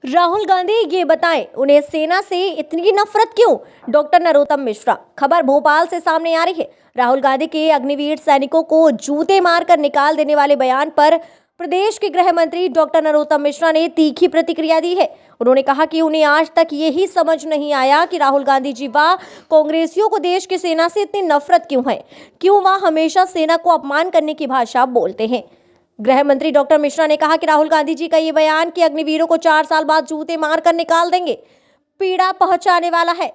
राहुल गांधी ये बताएं, उन्हें सेना से इतनी नफरत क्यों? डॉक्टर नरोत्तम मिश्रा। खबर भोपाल से सामने आ रही है। राहुल गांधी के अग्निवीर सैनिकों को जूते मारकर निकाल देने वाले बयान पर प्रदेश के गृह मंत्री डॉक्टर नरोत्तम मिश्रा ने तीखी प्रतिक्रिया दी है। उन्होंने कहा कि उन्हें आज तक यही समझ नहीं आया कि राहुल गांधी जी व कांग्रेसियों को देश की सेना से इतनी नफरत क्यों है, क्यों वह हमेशा सेना को अपमान करने की भाषा बोलते हैं। गृह मंत्री डॉक्टर मिश्रा ने कहा कि राहुल गांधी जी का ये बयान कि अग्निवीरों को 4 साल बाद जूते मारकर निकाल देंगे, पीड़ा पहुंचाने वाला है,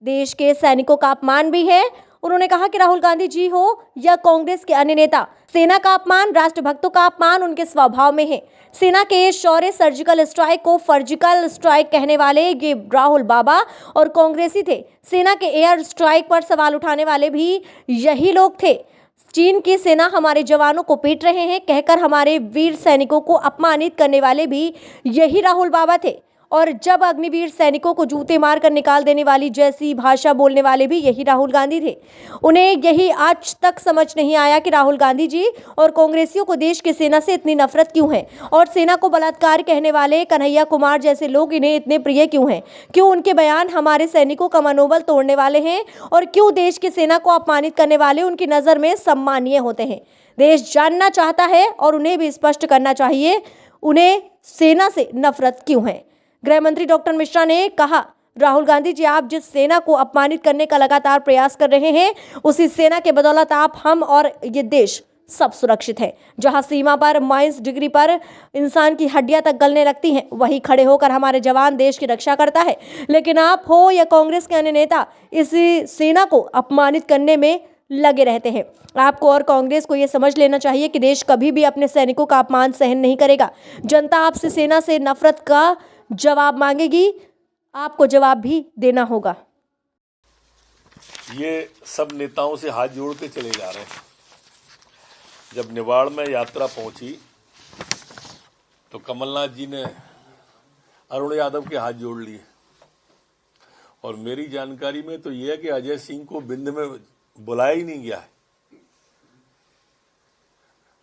देश के सैनिकों का अपमान भी है। उन्होंने कहा कि राहुल गांधी जी हो या कांग्रेस के अन्य नेता, सेना का अपमान, राष्ट्रभक्तों का अपमान उनके स्वभाव में है। सेना के शौर्य सर्जिकल स्ट्राइक को फर्जिकल स्ट्राइक कहने वाले ये राहुल बाबा और कांग्रेसी थे। सेना के एयर स्ट्राइक पर सवाल उठाने वाले भी यही लोग थे। चीन की सेना हमारे जवानों को पीट रहे हैं कहकर हमारे वीर सैनिकों को अपमानित करने वाले भी यही राहुल बाबा थे। और जब अग्निवीर सैनिकों को जूते मारकर निकाल देने वाली जैसी भाषा बोलने वाले भी यही राहुल गांधी थे। उन्हें यही आज तक समझ नहीं आया कि राहुल गांधी जी और कांग्रेसियों को देश की सेना से इतनी नफरत क्यों है, और सेना को बलात्कार कहने वाले कन्हैया कुमार जैसे लोग इन्हें इतने प्रिय क्यों हैं, क्यों उनके बयान हमारे सैनिकों का मनोबल तोड़ने वाले हैं, और क्यों देश की सेना को अपमानित करने वाले उनकी नजर में सम्मानीय होते हैं। देश जानना चाहता है और उन्हें भी स्पष्ट करना चाहिए उन्हें सेना से नफरत क्यों है। गृह मंत्री डॉक्टर मिश्रा ने कहा, राहुल गांधी जी, आप जिस सेना को अपमानित करने का लगातार प्रयास कर रहे हैं, उसी सेना के बदौलत आप, हम और ये देश सब सुरक्षित है। जहां सीमा पर माइनस डिग्री पर इंसान की हड्डियां तक गलने लगती हैं, वहीं खड़े होकर हमारे जवान देश की रक्षा करता है। लेकिन आप हो या कांग्रेस के अन्य नेता, इसी सेना को अपमानित करने में लगे रहते हैं। आपको और कांग्रेस को यह समझ लेना चाहिए कि देश कभी भी अपने सैनिकों का अपमान सहन नहीं करेगा। जनता आपसे सेना से नफरत का जवाब मांगेगी, आपको जवाब भी देना होगा। ये सब नेताओं से हाथ जोड़ते चले जा रहे हैं। जब निवाड़ में यात्रा पहुंची तो कमलनाथ जी ने अरुण यादव के हाथ जोड़ लिए, और मेरी जानकारी में तो यह है कि अजय सिंह को बिंद में बुलाया ही नहीं गया है।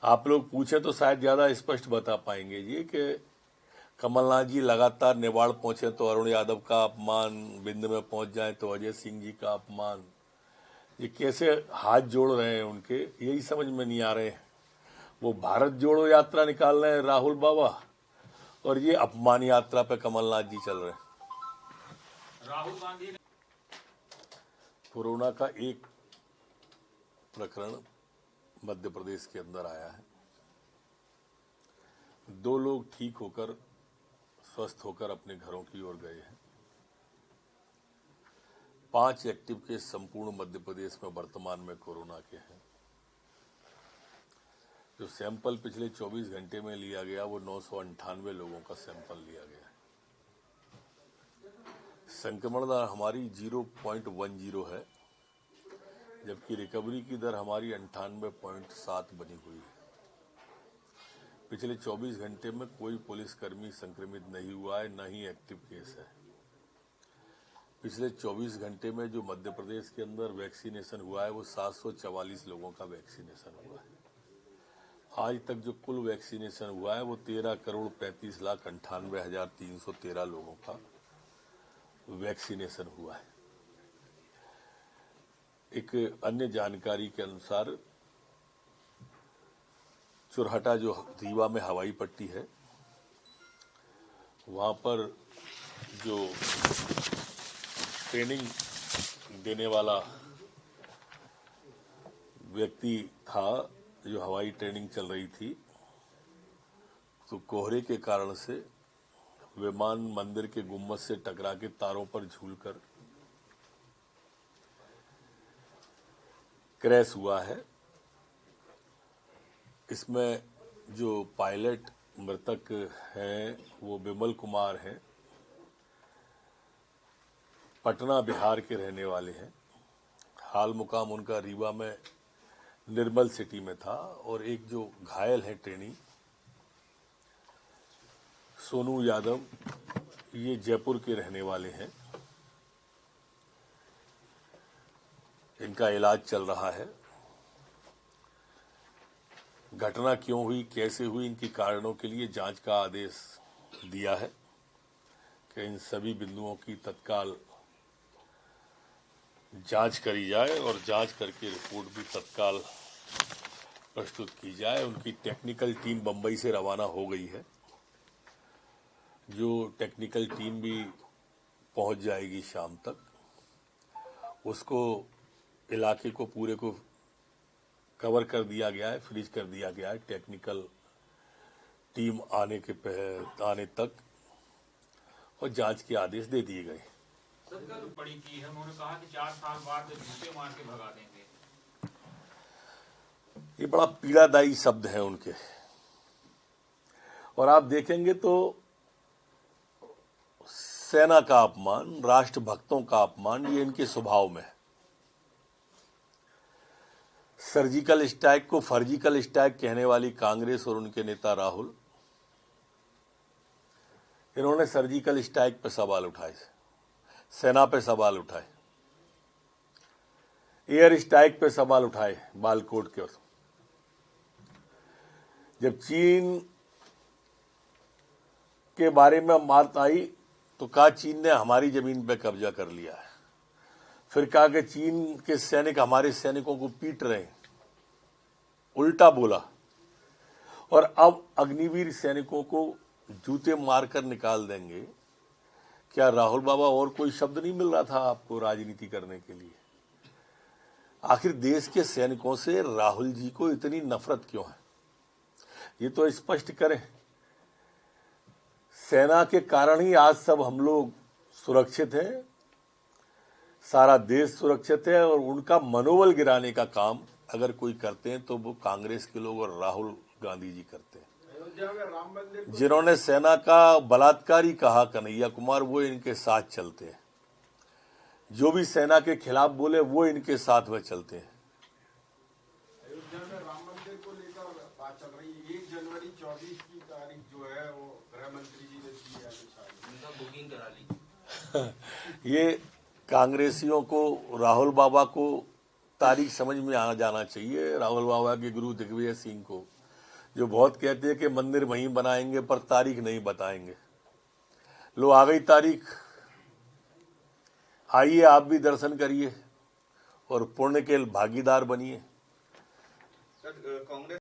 आप लोग पूछे तो शायद ज्यादा स्पष्ट बता पाएंगे ये कि कमलनाथ जी लगातार निवाड़ पहुंचे तो अरुण यादव का अपमान, बिंद में पहुंच जाए तो अजय सिंह जी का अपमान। ये कैसे हाथ जोड़ रहे हैं उनके, यही समझ में नहीं आ रहे हैं। वो भारत जोड़ो यात्रा निकाल रहे हैं राहुल बाबा, और ये अपमान यात्रा पे कमलनाथ जी चल रहे हैं। राहुल गांधी कोरोना का एक प्रकरण मध्य प्रदेश के अंदर आया है। 2 लोग ठीक होकर, स्वस्थ होकर अपने घरों की ओर गए हैं। 5 एक्टिव केस संपूर्ण मध्य प्रदेश में वर्तमान में कोरोना के हैं। जो सैंपल पिछले 24 घंटे में लिया गया वो 998 लोगों का सैंपल लिया गया है। संक्रमण दर हमारी 0.10 है, जबकि रिकवरी की दर हमारी 98.7 बनी हुई है। पिछले 24 घंटे में कोई पुलिसकर्मी संक्रमित नहीं हुआ है, न ही एक्टिव केस है। पिछले 24 घंटे में जो मध्य प्रदेश के अंदर वैक्सीनेशन हुआ है वो 744 लोगों का वैक्सीनेशन हुआ है। आज तक जो कुल वैक्सीनेशन हुआ है वो 13,35,98,313 लोगों का वैक्सीनेशन हुआ है। एक अन्य जानकारी के अनुसार चुरहटा जो रीवा में हवाई पट्टी है, वहां पर जो ट्रेनिंग देने वाला व्यक्ति था, जो हवाई ट्रेनिंग चल रही थी, तो कोहरे के कारण से विमान मंदिर के गुम्बद से टकरा के तारों पर झूलकर क्रैश हुआ है। इसमें जो पायलट मृतक हैं वो विमल कुमार हैं, पटना बिहार के रहने वाले हैं। हाल मुकाम उनका रीवा में निर्मल सिटी में था। और एक जो घायल है ट्रेनी सोनू यादव, ये जयपुर के रहने वाले हैं। इनका इलाज चल रहा है। घटना क्यों हुई, कैसे हुई, इनके कारणों के लिए जांच का आदेश दिया है। कि इन सभी बिंदुओं की तत्काल जांच करी जाए और जांच करके रिपोर्ट भी तत्काल प्रस्तुत की जाए। उनकी टेक्निकल टीम बंबई से रवाना हो गई है, जो टेक्निकल टीम भी पहुंच जाएगी शाम तक। उसको इलाके को पूरे को कवर कर दिया गया है, फ्रीज कर दिया गया है टेक्निकल टीम आने तक, और जांच के आदेश दे दिए गए। बड़ी की है, उन्होंने कहा कि 4 साल बाद जूते मार के भगा देंगे। ये बड़ा पीड़ादायी शब्द है उनके, और आप देखेंगे तो सेना का अपमान, राष्ट्रभक्तों का अपमान, ये इनके स्वभाव में है। सर्जिकल स्ट्राइक को फर्जिकल स्ट्राइक कहने वाली कांग्रेस और उनके नेता राहुल, इन्होंने सर्जिकल स्ट्राइक पर सवाल उठाए, सेना पे सवाल उठाए, एयर स्ट्राइक पे सवाल उठाए बालाकोट के। जब चीन के बारे में बात आई तो कहा चीन ने हमारी जमीन पे कब्जा कर लिया है, फिर कहा कि चीन के सैनिक हमारे सैनिकों को पीट रहे हैं, उल्टा बोला। और अब अग्निवीर सैनिकों को जूते मारकर निकाल देंगे। क्या राहुल बाबा और कोई शब्द नहीं मिल रहा था आपको राजनीति करने के लिए? आखिर देश के सैनिकों से राहुल जी को इतनी नफरत क्यों है, ये तो स्पष्ट करें। सेना के कारण ही आज सब हम लोग सुरक्षित हैं, सारा देश सुरक्षित है, और उनका मनोबल गिराने का काम अगर कोई करते हैं तो वो कांग्रेस के लोग और राहुल गांधी जी करते हैं। जिन्होंने सेना का बलात्कारी कहा कन्हैया कुमार, वो इनके साथ चलते हैं। जो भी सेना के खिलाफ बोले वो इनके साथ में चलते हैं। अयोध्या में राम मंदिर को लेकर बात चल रही है। 1 जनवरी 24 की तारीख जो है वो गृह मंत्री जी ने दी है, उनका बुकिंग करा ली। ये कांग्रेसियों को, राहुल बाबा को तारीख समझ में आ जाना चाहिए। राहुल बाबा के गुरु दिग्विजय सिंह को, जो बहुत कहते हैं कि मंदिर वहीं बनाएंगे पर तारीख नहीं बताएंगे। लो आ गई तारीख, आइए आप भी दर्शन करिए और पुण्य के भागीदार बनिए। कांग्रेस